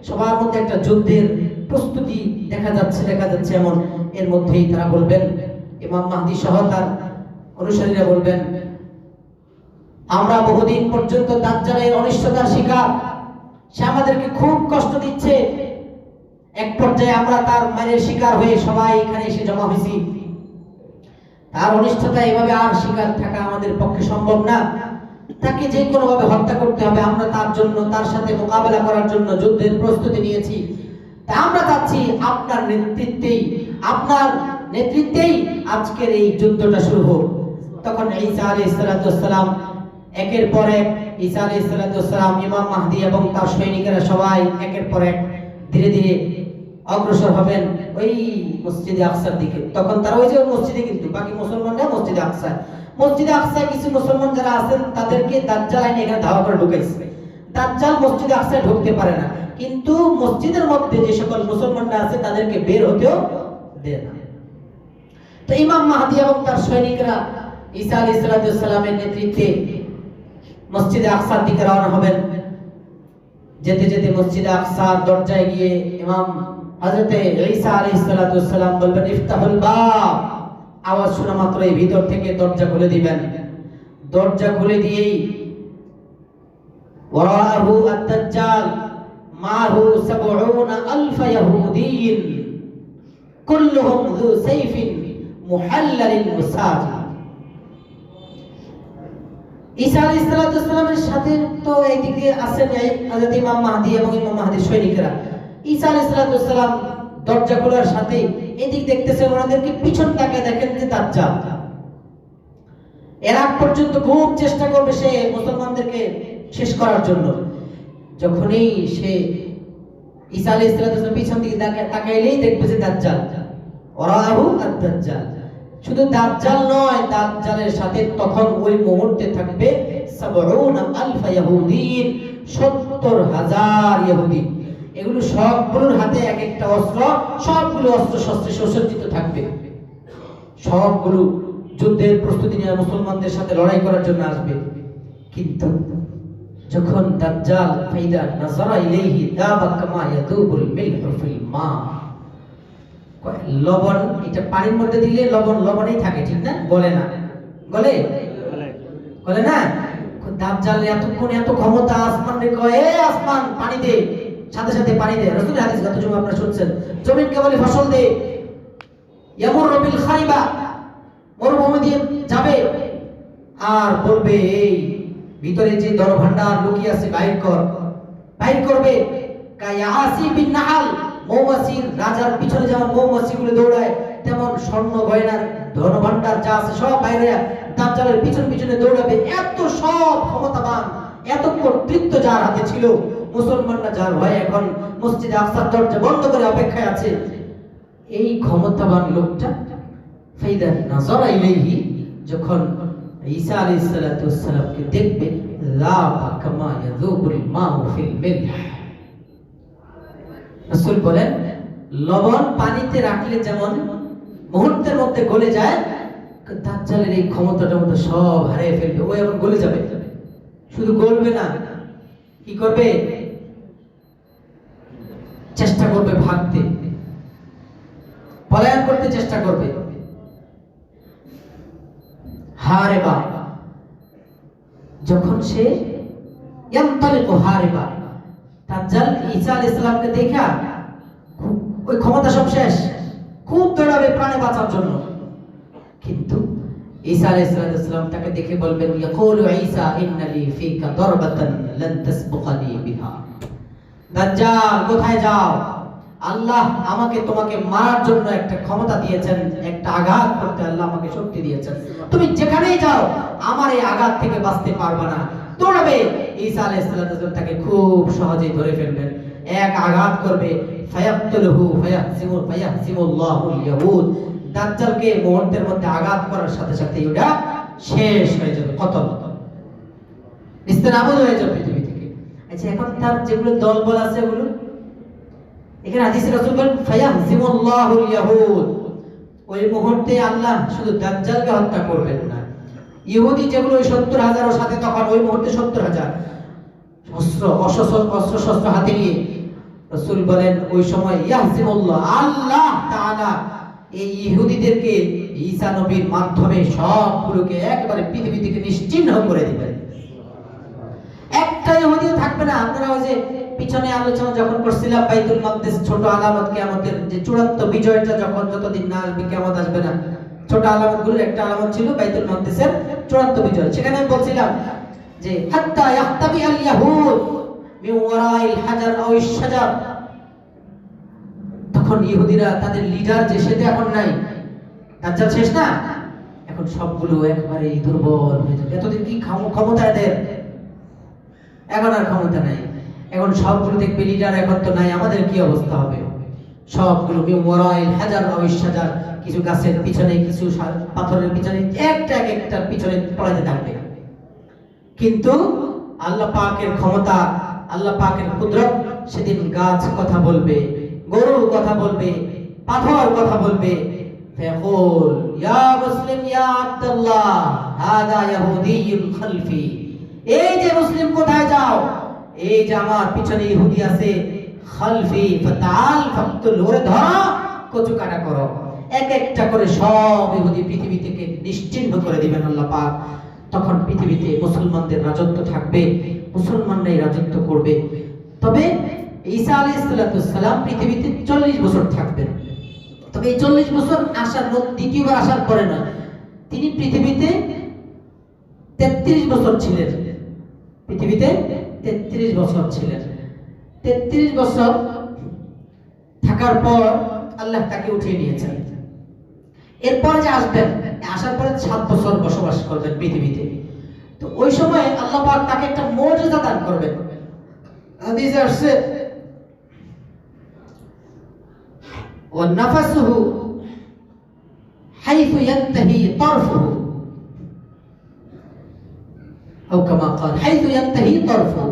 সবার মধ্যে একটা যুদ্ধের প্রস্তুতি দেখা যাচ্ছে এমন। এর মধ্যেই তারা বলবেন, ইমাম মাহদি সহ তার অনুসারীরা বলবেন, আমরা বহুদিন পর্যন্ত দাজ্জালের অনিষ্টতার শিকার, সে আমাদেরকে খুব কষ্ট দিচ্ছে। এক পর্যায়ে আমরা তার মায়ের শিকার হয়ে সবাই এখানে এসে জমা হয়েছি। তার অনিষ্টতা এভাবে আর শিকার থাকা আমাদের পক্ষে সম্ভব না, তাকে যে কোনো ভাবে হত্যা করতে হবে। আমরা তার জন্য, তার সাথে মোকাবেলা করার জন্য যুদ্ধের প্রস্তুতি নিয়েছি। তা আমরা চাচ্ছি আপনার নেতৃত্বেই আজকের এই যুদ্ধটা শুরু হোক। তখন ঈসা আলাইহিস সালাম একের পর এক, ঈসা আলাইহিস সালাম, ইমাম মাহদি এবং তার সৈনিকেরা সবাই একের পর এক ধীরে ধীরে অগ্রসর হবেন ওই মসজিদে আকসার দিকে। তখন তারা ওই যে মসজিদে, কিন্তু বাকি মুসলমানরা মসজিদে আকসায় কিছু মুসলমান যারা আছেন তাদেরকে দাজ্জাল আইনে এখানে ধাওয়া করে ঢুকাইছে। দাজ্জাল মসজিদে আকসায় ঢুকতে পারে না, কিন্তু মসজিদের মধ্যে যে সকল মুসলমানরা আছে তাদেরকে বের হতেও দেয় না। তো ইমাম মাহদি এবং তার সৈনিকরা ঈসা আলাইহিস সালামের নেতৃত্বে মসজিদে আকসার দিকে রওনা হবেন। যেতে যেতে মসজিদে আকসার দরজায় গিয়ে ইমাম হযরতে ঈসা আলাইহিস সালাম বলবেন, ইফতাহুল বাব। আওয়াজ শোনা মাত্রই ভিতর থেকে দরজা খুলে দিবেন। দরজা খুলে দিয়েই ওয়ারাহু আদ-দাজ্জাল মাহু ৭০,০০০ ইয়াহুদিয়্যিন কুল্লুহুম যু সাইফিন মুহাল্লালিন মুসাজিদ। ঈসা আলাইহিস সালামের সাথে তো এইদিকে আছেন হযরত ইমাম মাহদি এবং ইমাম মাহদির সৈনিকরা। ঈসা আলাইহিস সালাম দরজা খোলার সাথে এদিক দেখতেছেন, ওনাদেরকে পিছন তাকিয়ে দেখেন যে দাজ্জাল। এর আগ পর্যন্ত খুব চেষ্টা করবে সে মুসলমানদেরকে শেষ করার জন্য। যখনই সে ঈসা আলাইহিস সালাম পিছন দিকে তাকাইলেই দেখবে যে দাজ্জাল, ওরাহু আদ-দাজ্জাল। শুধু দাজ্জাল নয়, দাজ্জালের সাথে তখন ওই মুহূর্তে থাকবে ৭০,০০০ ইহুদিন, ৭০,০০০ ইহুদি। এগুলো সবগুলোর হাতে এক একটা অস্ত্র, সবগুলো অস্ত্র শস্ত্রে সুসজ্জিত থাকবে। সবগুলো যুদ্ধের প্রস্তুতি নিয়ে মুসলমানদের সাথে লড়াই করার জন্য আসবে। কিন্তু যখন দাজ্জাল ফাইদা নাযারা ইলাইহি দাবা কামা ইয়াদুবুল মিলহু ফিল মা, লবণ এটা পানির মধ্যে দিলে লবণই থাকে, ঠিক না? গলে না, গলে না। দাজ্জাল এতক্ষণ এত ক্ষমতা, আসমান রে কয়, এ আসমান পানি দে, সাথে সাথে পানি দে। রাসূলের হাদিস গত জুমা আপনারা শুনছেন, জমিনকে বলে ফসল দে। ইয়ামুর বিল খারিবা, মরুভূমি দিয়ে যাবে আর বলবে এই ভিতরে যে ধনভাণ্ডার লুকিয়ে আছে বাইর করবে। কায়াসি বিন নাহাল, মৌমাছির রাজার পিছনে যেমন মৌমাছিগুলো দৌড়ায়, তেমন স্বর্ণ গয়নার ধনভাণ্ডার যা আছে সব বাইরে দাজ্জালের পিছনে দৌড়াবে। এত সব ক্ষমতাবান, এত কর্তৃত্ব যার হাতে ছিল, মুসলমানরা যার ভয়ে এখন মসজিদে আকসার দরজা বন্ধ করে অপেক্ষায় আছে। এই ক্ষমতাবান লোকটা ফাইদা নাযারা ইলাইহি, যখন ঈসা আলাইহিস সালামকে দেখবে, যাবা কামা ইয়াযুবুল মাউ ফিল মিলহ। রাসূল বলেন, লবণ পানিতে রাখলে যেমন মুহূর্তের মধ্যে গলে যায়, দাজ্জালের এই ক্ষমতাটা মতো সব হারিয়ে ফেলবে। ও এখন গলে যাবে, শুধু গলবে না, কি করবে? চেষ্টা করবে ভাগতে, পলায়ন করতে চেষ্টা করবে। হারেবা, যখন সে ইয়ামতালিকু হারেবা, দাজ্জাল ঈসা আলাইহিস সালামকে দেখা ওই ক্ষমতা সব শেষ, খুব দৌড়াবে প্রাণে বাঁচার জন্য। কিন্তু ঈসা আলাইহিস সালাম তাকে দেখে বলবেন, ইয়াকুলু ঈসা ইন্নালি ফিকা দারবাতান লান তাসবুকানি বিহা। দাজ্জাল কোথায় যাও? আল্লাহ আমাকে তোমাকে মারার জন্য একটা ক্ষমতা দিয়েছেন, একটা আঘাত করতে আল্লাহ আমাকে শক্তি দিয়েছেন। তুমি যেখানেই যাও আমার এই আঘাত থেকে বাঁচতে পারবে না। দৌড়াবে। ঈসা আলাইহিস সালাম তাকে খুব সহজেই ধরে ফেলবেন, এক আঘাত করবে, ফায়াকতুলহু ফায়াহসিমুল্লাহুল ইয়াহুদ। দাজ্জালকে মুহূর্তের মধ্যে আঘাত করার সাথে সাথে ওটা শেষ হয়ে যাবে, কতল নিস্তেনাবুদ হয়ে যাবে পৃথিবী থেকে। আচ্ছা, এখন তার যেগুলো দলবল আছে ওগুলো, এখানে হাদিসে রাসূল বলেন ফায়াহজিমুল্লাহুল ইয়াহুদ, ওই মুহূর্তে আল্লাহ শুধু দাজ্জালকে হত্যা করবেন না, ইহুদি যেগুলো 70,000 ওর সাথে, তখন ওই মুহূর্তে 70,000 অস্ত্র শস্ত্র হাতে নিয়ে রাসূল বলেন ওই সময় ইয়াহজিমুল্লাহ, আল্লাহ তাআলা এই ইহুদিদেরকে ঈসা নবীর মাধ্যমে সবগুলোকে একবারে পৃথিবী থেকে নিশ্চিহ্ন করে দিবেন। একটা ইহুদিও থাকবে না। আপনারা ওই যে পিছনে আলোচনা যখন করছিলাম বাইতুল মাকদিস ছোট আলামত কিয়ামতের, যে চূড়ান্ত বিজয়টা যখন যতদিন না আসবে কিয়ামত আসবে না, ছোট আলামতগুলোর একটা আলামত ছিল বাইতুল মাকদিসের চূড়ান্ত বিজয়। সেখানে আমি বলছিলাম যে হাত্তা ইয়াহতাবি আল ইয়াহুদ মিন ওয়ারাইল হাজার আও ইশ-শাজার, তখন ইহুদিরা তাদের লিডার যে সেটা এখন নাই, দাজ্জাল শেষ না, এখন সবগুলো একবারে দুর্বল হয়ে যাবে। এতদিন কি ক্ষমতা এদের, এখন আর ক্ষমতা নাই, এখন সবগুলো দেখবে লিডার এখন তো নাই, আমাদের কি অবস্থা হবে? সবগুলো মিন ওয়ারাইল হাজার আও ইশ-শাজার, কিছু গাছের পিছনে, কিছু পাথরের পিছনে, একটা পিছনে পড়াতে থাকবে। কিন্তু আল্লাহ পাকের ক্ষমতা, আল্লাহ পাকের কুদরত, সেদিন গাছ কথা বলবে, গরু কথা বলবে, পাথর কথা বলবে। ফায়াকুল ইয়া মুসলিম ইয়া আব্দুল্লাহ হাদা ইহুদিয়ুন খালফি, এই যে মুসলিম কোথায় যাও, এই যে আমার পিছনে ইহুদি আছে, খালফি ফাতাল ফাকতুল, ওরে ধরো কচু কাটা করো। এক একটা করে সব ইহুদি পৃথিবী থেকে নিশ্চিহ্ন করে দিবেন আল্লাহ পাক। তখন পৃথিবীতে মুসলমানদের রাজত্ব থাকবে, মুসলমানরাই রাজত্ব করবে। তবে ঈসা আলাইহিস সালাম পৃথিবীতে 40 বছর থাকবেন। তবে এই 40 বছর আসার দ্বিতীয়বার আসার পরে না, তিনি পৃথিবীতে 33 বছর ছিলেন, পৃথিবীতে 33 বছর ছিলেন। 33 বছর থাকার পর আল্লাহ তাকে উঠিয়ে নিয়েছেন। এরপর যে আসবেন, আসার পরে 7 বছর বসবাস করবেন পৃথিবীতে। তো ওই সময় আল্লাহ পাক তাকে একটা মুজিজা দান করবেন। হাদিসে আসছে ওয়া নাফাসুহু হাইথু ইয়ানতাহি তারফুহু, আও কামা ক্বাল হাইথু ইয়ানতাহি তারফুহু।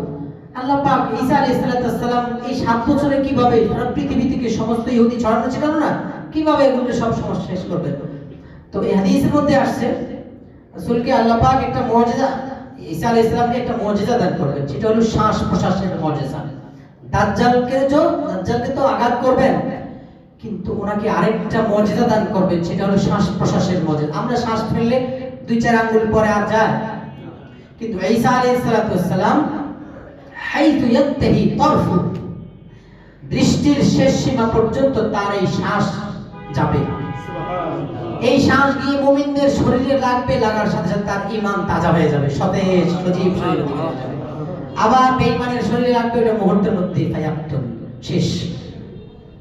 আল্লাহ পাক ঈসা আলাইহিস সালাম এই 7 বছরে কিভাবে সারা পৃথিবী থেকে সমস্ত ইহুদি ছড়ানো ছিল না, কিভাবে এগুলো সব সমস্যা শেষ করবেন। তো এই হাদিসের মধ্যে আসছে রাসূলকে আল্লাহ পাক একটা মুজিজা, ঈসা আলাইহিস সালামকে একটা মুজিজা দান করবেন, সেটা হলো শ্বাস প্রশ্বাসের মুজিজা। দাজ্জালকে তো আঘাত করবেন, কিন্তু ওনাকে আরেকটা মুজিজা দান করবেন, সেটা হলো শ্বাস প্রশ্বাসের মুজিজা। আমরা শ্বাস ফেললে 2-4 আঙ্গুল পরে আর যায়, কিন্তু ঈসা আলাইহিস সালাম হাইথু ইয়ানতাহি তারফু, দৃষ্টির শেষ সীমা পর্যন্ত তার এই শ্বাস যাবে। এই শ্বাস গিয়ে মুমিনদের শরীরে লাগবে, লাগার সাথে সাথে তার ঈমান তাজা হয়ে যাবে, সতেজ সজীব শরীর হয়ে যাবে। আবার বেঈমানের শরীরে লাগবে, ওটা মুহূর্তের মধ্যে ফায়াক্তুন, শেষ।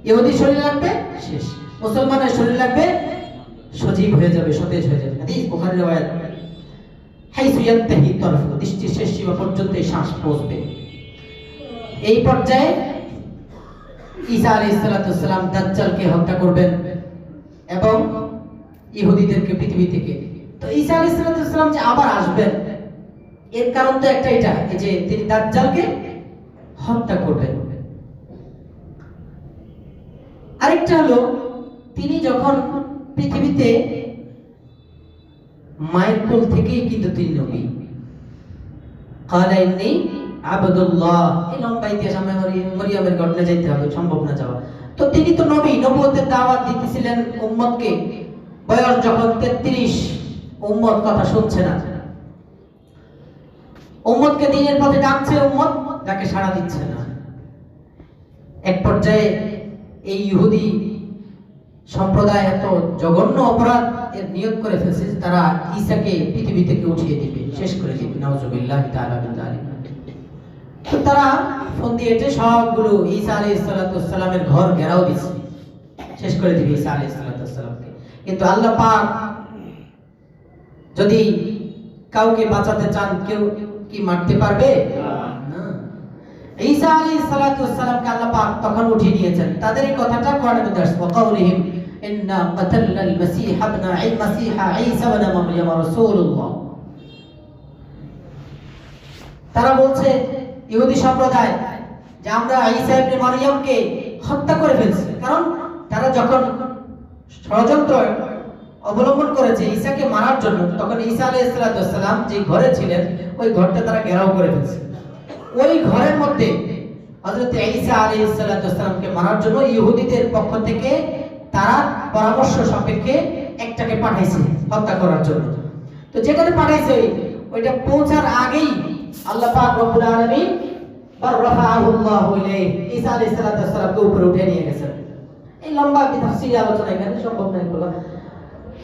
ইহুদির শরীরে লাগবে, শেষ। মুসলমানের শরীরে লাগবে, সজীব হয়ে যাবে, সতেজ হয়ে যাবে। হাদিস বুখারীর riwayat, হাইসু ইয়ানতাহি তারফু, দৃষ্টির শেষ সীমা পর্যন্ত এই শ্বাস পৌঁছবে। এই পর্যায়ে ঈসা আলাইহিস সালাম দাজ্জালকে হত্যা করবেন এবং ইহুদিদেরকে পৃথিবী থেকে। তো ঈসা আলাইহিস সালাম যে আবার আসবেন, এর কারণ তো একটা, এটা এই যে তিনি দাজ্জালকে হত্যা করবেন। আরেকটা হলো তিনি যখন পৃথিবীতে, মায়ের কোল থেকেই কিন্তু তিনি নবী। ক্বালা ইন্নী আবদুল্লাহ, এই লম্বা ইতিহাস, আমরা মরিয়মের ঘটনা যাইতে হবে, সম্ভব না যাওয়া। তো তিনি তো নবী, নবুয়তের দাওয়াত দিতেছিলেন উম্মতকে। বয়স যখন 33, উম্মত কথা শুনছে না, উম্মতকে দ্বীনের পথে ডাকছে, উম্মত যাকে সাড়া দিচ্ছে না। এক পর্যায়ে এই ইহুদি সম্প্রদায় এত জঘন্য অপরাধ এর নিয়োগ করে ফেলছে, তারা ঈসাকে পৃথিবী থেকে উঠিয়ে দিবে, শেষ করে দিবে, নাউযুবিল্লাহি তাআলা মিন যালিক। তো তারা ফোন দিয়ে সবগুলো ঈসা আলাইহিস সালামের ঘর ঘেরাও দিচ্ছে, শেষ করে দিবে ঈসা আলাইহিস সালামকে। কিন্তু আল্লাহ পাক যদি কাউকে বাঁচাতে চান, কেউ কি মারতে পারবে না। ঈসা আলাইহিস সালামকে আল্লাহ পাক তখন উঠিয়ে নিয়েছেন। তাদের এই কথাটা কোরআনের মধ্যে আসছে, ওয়াকাউলিহিম ইন্না কাতালনাল মাসীহা ইবনা ঈসা ইবনা মারইয়াম রাসূলুল্লাহ। তারা বলছে ইহুদি সম্প্রদায় যে আমরা ঈসা ইবনে মারইয়ামকে হত্যা করে ফেলছি, কারণ তারা যখন ষড়যন্ত্র অবলম্বন করেছে ঈসাকে মারার জন্য, তখন ঈসা আলাইহিস সালাম যে ঘরে ছিলেন ওই ঘরটা তারা ঘেরাও করে ফেলছে। ওই ঘরের মধ্যে হযরত ঈসা আলাইহিস সালামকে মারার জন্য ইহুদিদের পক্ষ থেকে তারা পরামর্শ সাপেক্ষে একটাকে পাঠাইছে হত্যা করার জন্য। তো যেখানে পাঠাইছে ওইটা পৌঁছার আগেই আল্লাহ পাক রব্বুল আলামিন বাররাফাহুল্লাহু ইলাইহি ঈসা আলাইহিস সালামকে উপরে উঠে নিয়ে গেছেন। এই লম্বা তাফসীর আলোচনা এখানে সম্ভব নয় বলা,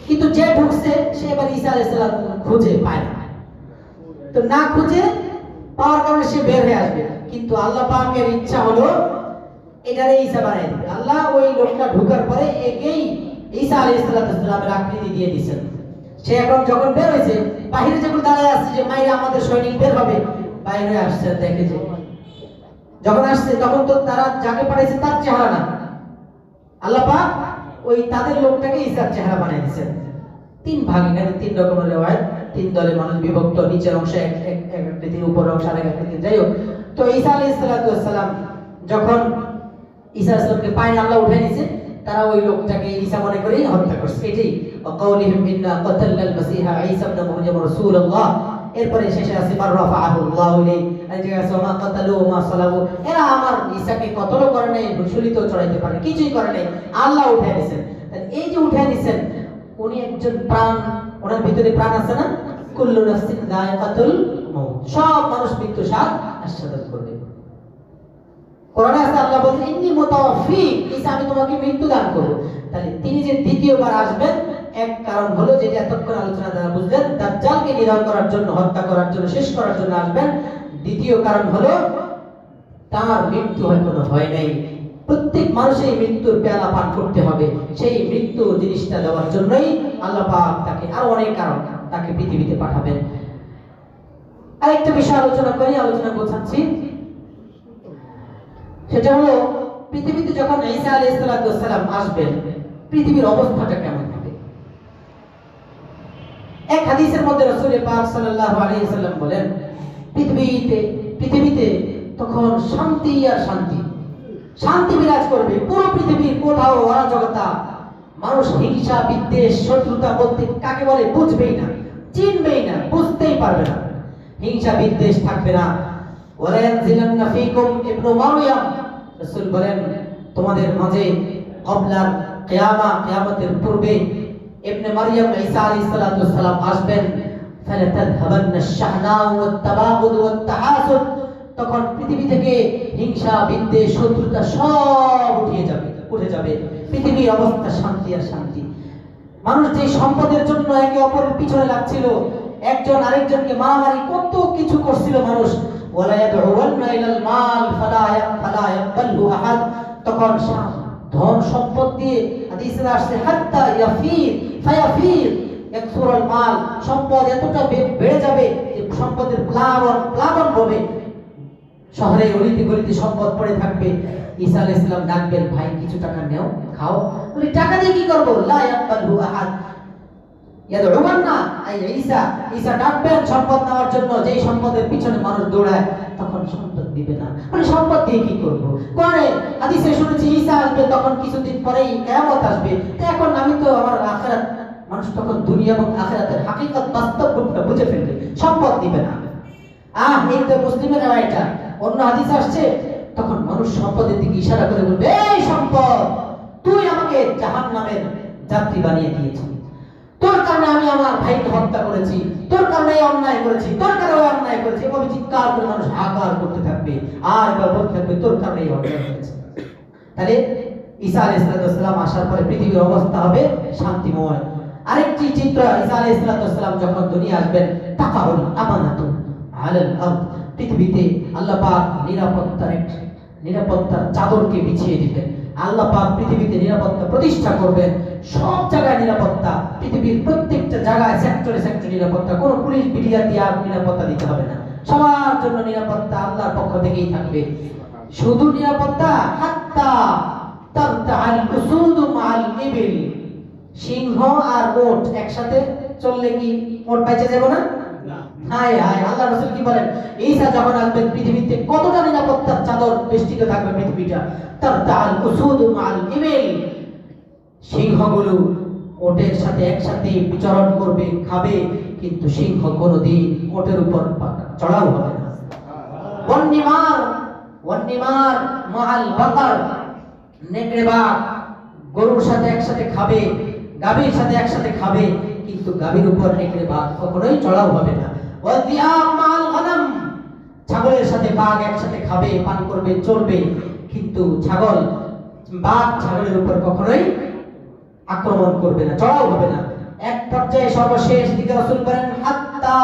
কিন্তু যে ঢুকছে সে এবার ঈসা আলাইহিস সালাম খুঁজে পায় না। তো না খুঁজে পাওয়ার কারণে সে বের হয়ে আসবে, কিন্তু আল্লাহ পাকের ইচ্ছা হলো এটারে ঈসা বানাই দিবে। আল্লাহ ওই লোকটা ঢোকার পরে একেই ঈসা আলাইহিস সালামের আকৃতি দিয়ে দিয়েছেন। সে এখন যখন বের হয়েছে, বাহিরে যখন দাঁড়ায় আসছে যে মাইরে আমাদের সৈনিক বের হবে, বাইরে আসছে, দেখে যে যখন আসছে তখন তো তারা যাকে পাঠাইছে তার চেহারা না, আল্লাহ পাক ওই তাদের লোকটাকে ঈসার চেহারা বানিয়ে দিয়েছেন। তিন ভাগ, এখানে তিন রকমের রিওয়ায়াত, তিন দলে মানুষ বিভক্ত, নিচের অংশে এক আকৃতির, উপর অংশে আরেক আকৃতির। যাই হোক, তো ঈসা আলাইহিস সালাম যখন ঈসা আলাইহিস সালামকে পায় আল্লাহ উঠে নিয়েছে, তারা ওই লোকটাকে ঈসা মনে করে হত্যা করছে। এটাই ওয়াকাউলিহিম ইন্না কাতালনাল মাসিহা ঈসা ইবনে মারইয়াম রাসূলুল্লাহ। এরপরে শেষে আছে বাররাফাহুল্লাহু ইলাইহি, এই যে আছে মা কাতালু মা সালাবু, এরা আমার ঈসাকে কতল করে নাই, ঝুলিত চড়াইতে পারে, কিছুই করে নাই, আল্লাহ উঠে নিয়েছেন। তাহলে এই যে উঠে নিয়েছেন, উনি একজন প্রাণ, ওনার ভিতরে প্রাণ আছে না? কুল্লু নাফসিন যায়কাতুল মাউত, সব মানুষ মৃত্যু স্বাদ আস্বাদন করবে। কোরআনে আছে আল্লাহ বলেন ইন্নী মুতাওয়াফিক, ঈসা আমি তোমাকে মৃত্যু দান করব। তাহলে তিনি যে দ্বিতীয়বার আসবেন, এক কারণ হলো যেটা এতক্ষণ আলোচনা দ্বারা বুঝলেন, দাজ্জালকে নিধন করার জন্য, হত্যা করার জন্য, শেষ করার জন্য আসবেন। দ্বিতীয় কারণ হলো তার মৃত্যু এখনো হয় নাই। প্রত্যেক মানুষের মৃত্যুর পেয়ালা পান করতে হবে, সেই মৃত্যু জিনিসটা দেওয়ার জন্যই আল্লাহ পাক তাকে, আর অনেক কারণ, তাকে পৃথিবীতে পাঠাবেন। আরেকটা বিষয় আলোচনা করি, আলোচনা গোছাচ্ছি, সেটা হলো পৃথিবীতে যখন ঈসা আলাইহিস সালাম আসবেন, পৃথিবীর অবস্থাটা কেমন হবে। এক হাদিসের মধ্যে রাসূল পাক সাল্লাল্লাহু আলাইহি সাল্লাম বলেন, পৃথিবীতে তখন শান্তি আর শান্তি, শান্তি বিরাজ করবে। পুরো পৃথিবীর কোথাও অরাজকতা, মানুষ হিংসা বিদ্বেষ শত্রুতা বলতে কাকে বলে বুঝবেই না, চিনবেই না, বুঝতেই পারবে না। হিংসা বিদ্বেষ থাকবে না। ওয়ালা ইয়ানজিলান্না ফীকুম ইবনু মারইয়াম, রাসূল বলেন তোমাদের মাঝে ক্বাবলা কিয়ামতের পূর্বে ইবনে মারইয়াম ঈসা আলাইহিস সালাম আসবেন। ফালাতাযহাবান্না আশ-শাহনাউ ওয়াত-তাবাগুদ ওয়াত-তাহাসুদ, তখন পৃথিবী থেকে হিংসা বিদ্বেষ শত্রুতা সব উঠে যাবে। পৃথিবীর অবস্থা শান্তি আর শান্তি। মানুষ যে সম্পদের জন্য একে অপরের পিছনে লাগছিল, একজন আরেকজনকে মারামারি কত কিছু করছিল মানুষ, ওয়ালা ইয়াদউনা ইলাল মাল ফালা ইয়াকবালহু আহাদ, তখন ধন সম্পদ দিয়ে হাদিসে আসছে হাত্তা ফায়াফির ইয়াকসুরুল মাল, সম্পদ এতটা বেড়ে যাবে যে সম্পদের প্লাবন হবে, শহরে অলিতে গলিতে সম্পদ পড়ে থাকবে। ঈসা আলাইহিস সালাম ডাকবেন, ভাই কিছু টাকা নাও, খাও। বলে টাকা দিয়ে কি করব? লা ইয়াকবালহু আহাদ ইয়াদউনা আই ঈসা ডাকবেন সম্পদ নেওয়ার জন্য, যেই সম্পদের পিছনে মানুষ দৌড়ায়, তখন সম্পদ দিবে না। মানে সম্পদ দিয়ে কি করব? কোরআনে হাদিসে শুনেছি ঈসা আসবে, তখন কিছুদিন পরেই কিয়ামত আসবে। তো এখন আমি তো আমার আখিরাত, মানুষ তখন দুনিয়া এবং আখিরাতের হাকিকত বাস্তব রূপটা বুঝে ফেলবে, সম্পদ দিবে না। এই তো মুসলিমের রায়টা। অন্য হাদিস আসছে, তখন মানুষ সম্পদের দিকে ইশারা করে বলবে, এই সম্পদ, তুই আমাকে জাহান্নামের যাত্রী বানিয়ে দিয়েছিস, তোর কারণে আমি আমার ভাইকে হত্যা করেছি, তোর কারণে অন্যায় করেছি, তোর কারণে অন্যায় করেছি। এভাবে চিৎকার করে মানুষ হাহাকার করতে থাকবে, আর এবার বলতে থাকবে তোর কারণে অন্যায় করেছি। তাহলে ঈসা আলাইহিস সালাম আসার পরে পৃথিবীর অবস্থা হবে শান্তিময়। আরেকটি চিত্র, ঈসা আলাইহিস সালাম যখন দুনিয়া আসবেন, তাকাউল আমানাতু আলাল আরদ, পৃথিবীতে আল্লাহ পাক নিরাপত্তার চাদরকে বিছিয়ে দিবেন। আল্লাহ পাক পৃথিবীতে নিরাপত্তা প্রতিষ্ঠা করবেন, সব জায়গায় নিরাপত্তা, পৃথিবীর প্রত্যেকটা জায়গায় সেক্টরে নিরাপত্তা, কোনো পুলিশ বিডিআ দিয়ে আর নিরাপত্তা দিতে হবে না, সবার জন্য নিরাপত্তা আল্লাহর পক্ষ থেকেই থাকবে। শুধু নিরাপত্তা, হাত্তা তারতাআল উসুদু মাআল ইবিল, সিংহ আর উট একসাথে চললে কি উট বেঁচে যাবে না? হায় হায়, আল্লাহ রাসূল কি বলেন, ঈসা যখন আসবেন পৃথিবীতে কতটা নিরাপত্তার চাদর বেষ্টিত থাকবে পৃথিবীটা। তার তাল উসুদ মাল ইমেল, সিংহগুলো ওটের সাথে একসাথে বিচরণ করবে, খাবে, কিন্তু সিংহ কোনোদিন ওটের উপর চড়াও হবে না। ওয়ান্নিমার মাল বাকার, নেকড়ে বাঘ গরুর সাথে একসাথে খাবে, গাভীর সাথে একসাথে খাবে, কিন্তু গাভীর উপর নেকড়ে বাঘ কখনোই চড়াও হবে না। ওয়াদিয়াম মাল গনাম, ছাগলের সাথে বাঘ একসাথে খাবে, পান করবে, চলবে, কিন্তু বাঘ ছাগলের উপর কখনোই আক্রমণ করবে না, চড়াও হবে না। এক পর্যায়ে সর্বশেষ দিকে রাসূল বলেন, হাত্তা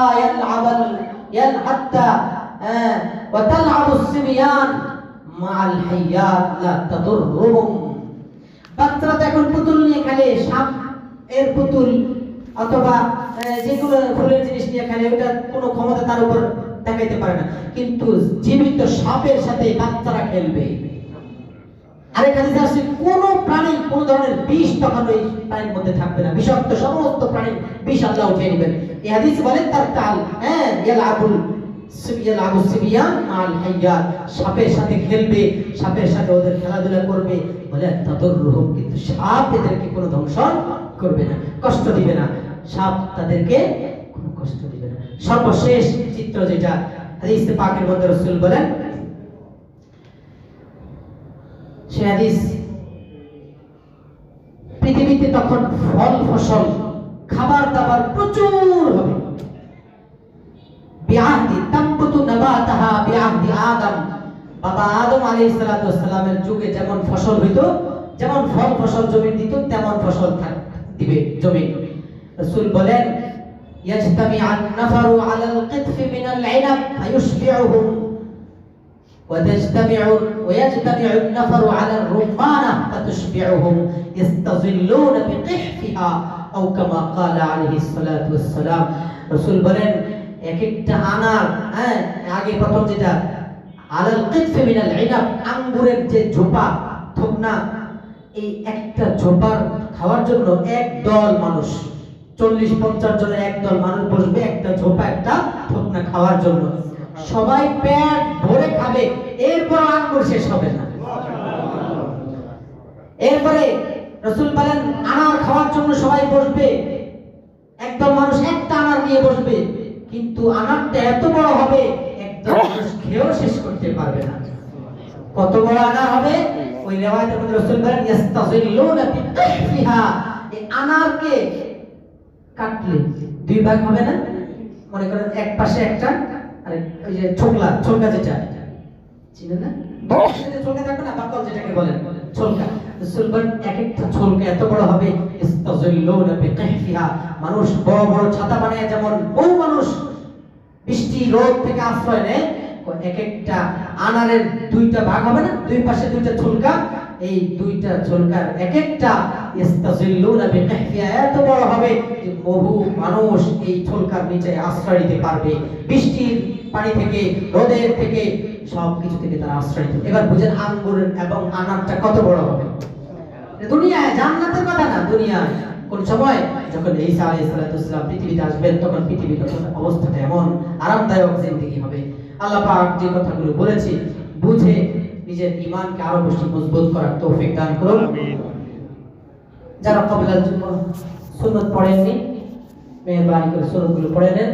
ওয়া তালআবুস সিবিয়ান মাল হাইয়াত লা তাদুররুহুম। বাচ্চারা তো এখন পুতুল নিয়ে খেলে, সাপ এর পুতুল অথবা যেগুলো ফুলের জিনিস নিয়ে খেলে, ওটা কোনো ক্ষমতা তার উপর দেখাইতে পারে না, কিন্তু জীবিত সাপের সাথে বাচ্চারা খেলবে। আরেক হাদিসে আছে, কোন প্রাণী কোন ধরনের বিষ তখন ওই প্রাণীর মধ্যে থাকবে না, বিষাক্ত সমস্ত প্রাণীর বিষ আল্লাহ উঠিয়ে নেবেন। এই হাদিস বলেন তার কাল ইয়ালাবুস সিবিয়ান মাল হাইয়াত, সাপের সাথে খেলবে, সাপের সাথে ওদের খেলাধুলা করবে, বলে তাদুররুহুম, কিন্তু সাপ এদেরকে কোনো ধ্বংস করবে না, কষ্ট দিবে না, সাপ তাদেরকে কোনো কষ্ট দিবে না। সর্বশেষ চিত্র যেটা হাদিসে পাকের মধ্যে রাসূল বলেন, সে হাদিস, পৃথিবীতে তখন ফল ফসল খাবার দাবার প্রচুর হবে। বিআহদি তামবুতু নাবাতাহা বিআহদি আদম, বাবা আদম আলাইহিস সালাতু ওয়াস সালামের যুগে যেমন ফসল হইতো, যেমন ফল ফসল জমি দিত, তেমন ফসল দিবে জমি। রাসূল বলেন, ইয়াজতামিআন নাফারু আলাল কিতফি মিনাল ইনাব ফায়ুশবিউহুম ويجتمع النفر على الرمانة فتشبعهم يستظلون بقحفها أو كما قال عليه الصلاة والسلام। رسول বলেন, এক একটা আনার, আগে প্রথম যেটা আলাল কিতফি মিনাল ইনাব, আঙ্গুরের যে ঝোপা থোকনা, এই একটা ঝোপার খাওয়ার জন্য এক দল মানুষ, 40-50 জনের এক দল মানুষ বসবে একটা ঝোপা, একটা থোকনা খাওয়ার জন্য। সবাই পেট ভরে খাবে, এরপর আঙ্গুর শেষ হবে না। এরপরে রাসূল বলেন, আনার খাওয়ার জন্য সবাই বসবে, একদম মানুষ একটা আনার নিয়ে বসবে, কিন্তু আনারটা এত বড় হবে একদম মানুষ খেয়েও শেষ করতে পারবে না। কত বড় আনার হবে? ওই রিওয়ায়াতের মধ্যে রাসূল বলেন, ইস্তাযিল্লুনা বিকিহফিহা, এই আনারকে কাটলে দুই ভাগ হবে না, মনে করেন এক পাশে একটা, আর ওই যে ছোলকা যেটা চিনেন না, ছোলকা থাকে না, বাকল যেটাকে বলেন ছোলকা, রাসূল বলেন এক একটা ছোলকা এত বড় হবে, ইস্তাযিল্লুনা বিকিহফিহা, মানুষ বড় বড় ছাতা বানায়, যেমন বহু মানুষ বৃষ্টি রোদ থেকে আশ্রয় নেয়, এক একটা আনারের দুইটা ভাগ হবে না, দুই পাশে দুইটা ছোলকা, এই দুইটা ছোলকার এক একটা ইস্তাযিল্লুনা বিকিহফিহা, এত বড় হবে যে বহু মানুষ এই ছোলকার নিচে আশ্রয় নিতে পারবে, বৃষ্টির পানি থেকে, রোদের থেকে, সব কিছু থেকে তারা আশ্রয় নিতে। এবার বুঝেন আঙ্গুরের এবং আনারটা কত বড় হবে। দুনিয়ায়, জান্নাতের কথা না, দুনিয়ায় কোন সময় যখন ঈসা আলাইহিস সালাম পৃথিবীতে আসবেন, তখন পৃথিবীর অবস্থাটা এমন আরামদায়ক জিন্দেগি হবে। আল্লাহ পাক যে কথাগুলো বলেছি বুঝে নিজের ঈমানকে আরো বেশি মজবুত করার তৌফিক দান করুন। যারা কবিলার জন্য সুন্নাত পড়েননি, মেহেরবানি করে সুন্নাতগুলো পড়ে নেন।